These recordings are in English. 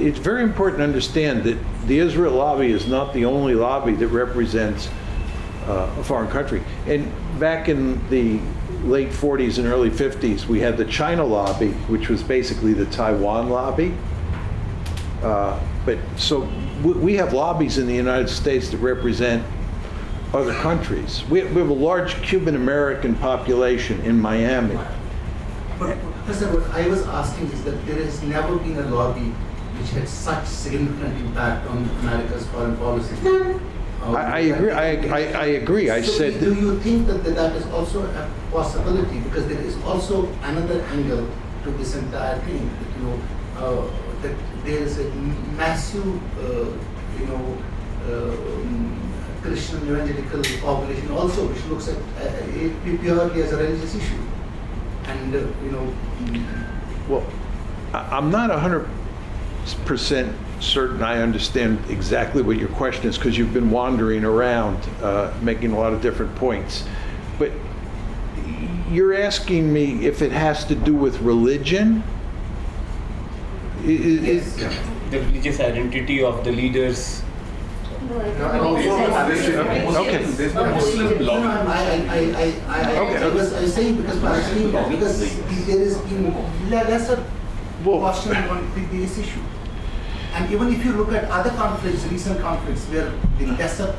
it's very important to understand that the Israel lobby is not the only lobby that represents a foreign country. And back in the late 40s and early 50s, we had the China lobby, which was basically the Taiwan lobby. But so we have lobbies in the United States that represent other countries. We have a large Cuban American population in Miami. But Professor, what I was asking is that there has never been a lobby which had such significant impact on America's foreign policy. I agree. I agree. I so said. Do you think that that is also a possibility? Because there is also another angle to this entire thing. That, that there is a massive, Christian evangelical population also, which looks at it purely as a religious issue, and Well, I'm not 100% certain I understand exactly what your question is, because you've been wandering around, making a lot of different points. But you're asking me if it has to do with religion? Yes. The religious identity of the leaders. I was saying because Palestinian, because there is been lesser question on this issue. And even if you look at other conflicts, recent conflicts, where the lesser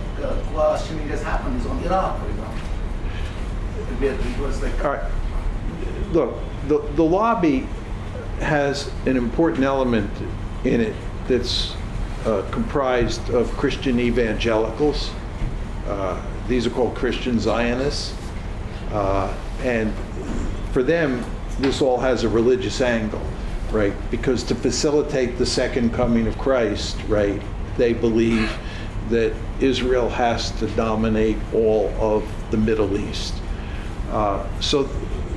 questioning has happened is on Iraq, for example. Where it was like... All right. Look, the lobby has an important element in it that's comprised of Christian evangelicals. These are called Christian Zionists. And for them, this all has a religious angle, right? Because to facilitate the second coming of Christ, right, they believe that Israel has to dominate all of the Middle East. So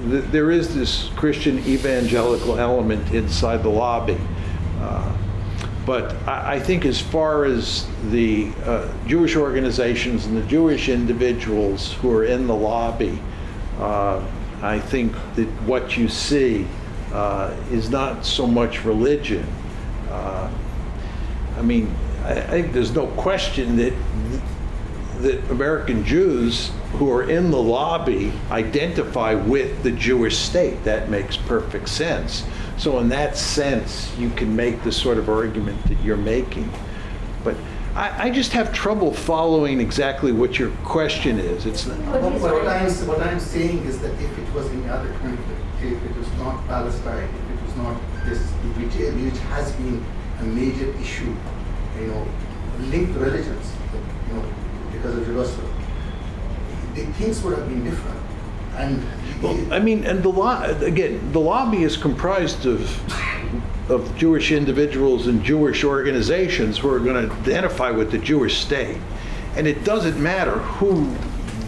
there is this Christian evangelical element inside the lobby. But I think as far as the Jewish organizations and the Jewish individuals who are in the lobby, I think that what you see is not so much religion. I mean, I think there's no question that American Jews who are in the lobby identify with the Jewish state. That makes perfect sense. So in that sense, you can make the sort of argument that you're making. But I just have trouble following exactly what your question is. It's not. What I'm saying is that if it was any other conflict, if it was not Palestine, if it was not this, which has been a major issue, linked to religions, because of Jerusalem, the things would have been different. And well, I mean, and the lobby is comprised of Jewish individuals and Jewish organizations who are going to identify with the Jewish state. And it doesn't matter who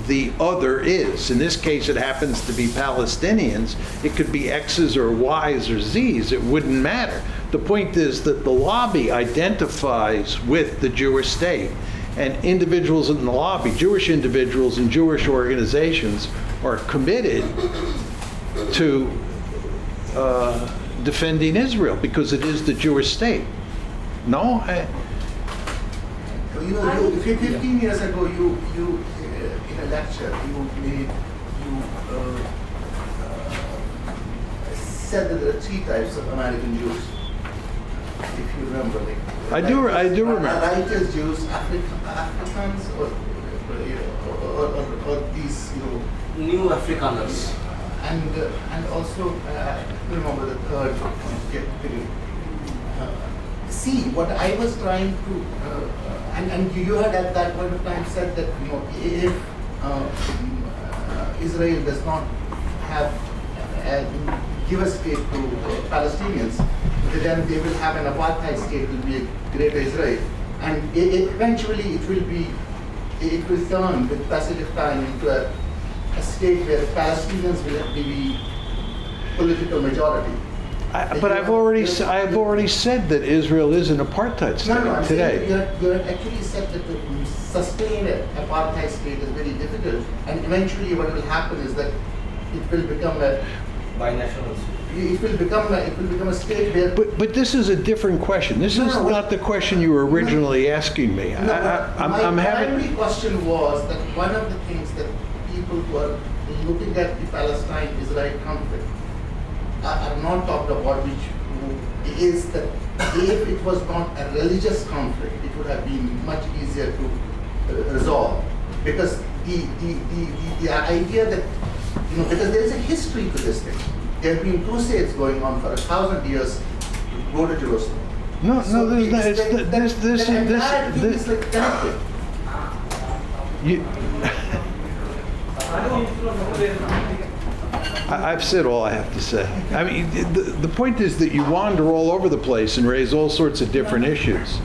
the other is. In this case, it happens to be Palestinians. It could be X's or Y's or Z's. It wouldn't matter. The point is that the lobby identifies with the Jewish state. And individuals in the lobby, Jewish individuals and Jewish organizations, are committed to defending Israel because it is the Jewish state. No? 15 years ago, you in a lecture, you said that there are three types of American Jews. If you remember, I do remember. Righteous Jews, Africans, or these, New Afrikaners. And also, remember the third one. See, what I was trying to, and you had at that point of time said that if Israel does not have give a state to Palestinians, then they will have an apartheid state, will be a greater Israel, and eventually it will turn with passage of time into a state where Palestinians will be the political majority. But I've already said that Israel is an apartheid state I'm today. saying you actually said that to sustain an apartheid state is very difficult, and eventually what will happen is that it will become a Binational. it will become a state where. But this is a different question. This is not the question you were originally asking me. I'm my having. primary question was that one of the things that people who are looking at the Palestine-Israel conflict are not talked about, which is that if it was not a religious conflict, it would have been much easier to resolve. Because the idea that, because there is a history to this thing. There have been crusades going on for 1,000 years to go to Jerusalem. No, there's not. The entire thing is like connected. I've said all I have to say. I mean, the point is that you wander all over the place and raise all sorts of different issues.